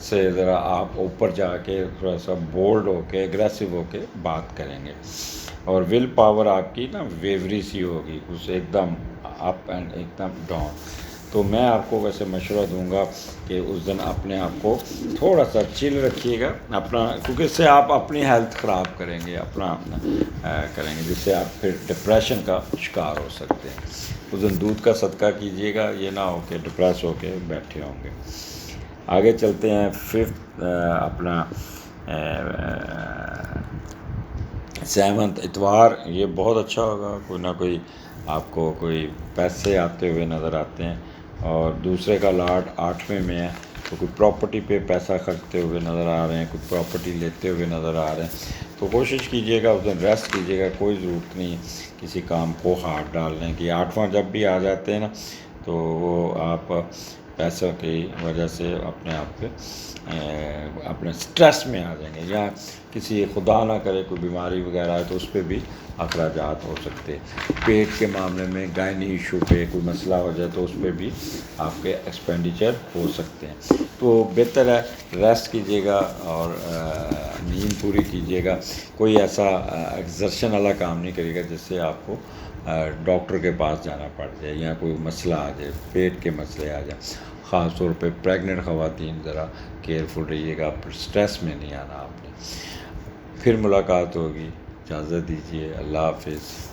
سے ذرا آپ اوپر جا کے تھوڑا سا بولڈ ہو کے، ایگریسو ہو کے بات کریں گے، اور ول پاور آپ کی نا ویوری سی ہوگی، اس ایک دم اپ اینڈ ایک دم ڈاؤن۔ تو میں آپ کو ویسے مشورہ دوں گا کہ اس دن اپنے آپ کو تھوڑا سا چل رکھیے گا اپنا، کیونکہ اس سے آپ اپنی ہیلتھ خراب کریں گے، اپنا کریں گے، جس سے آپ پھر ڈپریشن کا شکار ہو سکتے ہیں۔ اس دن دودھ کا صدقہ کیجیے گا، یہ نہ ہو کہ ڈپریس ہو کے بیٹھے ہوں گے۔ آگے چلتے ہیں 5 اپنا 7 اتوار، یہ بہت اچھا ہوگا، کوئی نہ کوئی آپ کو کوئی پیسے آتے ہوئے نظر آتے ہیں، اور دوسرے کا لارڈ 8ویں میں ہے، تو کوئی پراپرٹی پہ پیسہ خرچتے ہوئے نظر آ رہے ہیں، کوئی پراپرٹی لیتے ہوئے نظر آ رہے ہیں، تو کوشش کیجیے گا اس دن ریسٹ کیجیے گا. کوئی ضرورت نہیں کسی کام کو ہاتھ ڈالنے کی. 8واں جب بھی آ جاتے ہیں نا تو وہ آپ پیسوں کی وجہ سے اپنے آپ پہ اپنے سٹریس میں آ جائیں گے، یا کسی خدا نہ کرے کوئی بیماری وغیرہ ہے تو اس پہ بھی اخراجات ہو سکتے. پیٹ کے معاملے میں گائنی ایشو پہ کوئی مسئلہ ہو جائے تو اس پہ بھی آپ کے ایکسپینڈیچر ہو سکتے ہیں. تو بہتر ہے ریسٹ کیجیے گا اور نیند پوری کیجیے گا. کوئی ایسا ایگزرشن والا کام نہیں کریے گا جس سے آپ کو ڈاکٹر کے پاس جانا پڑ جائے یا کوئی مسئلہ آ جائے، پیٹ کے مسئلے آ جائیں. خاص طور پہ پریگننٹ خواتین ذرا کیئرفل رہیے گا، اسٹریس میں نہیں آنا آپ نے. پھر ملاقات ہوگی، اجازت دیجیے، اللہ حافظ.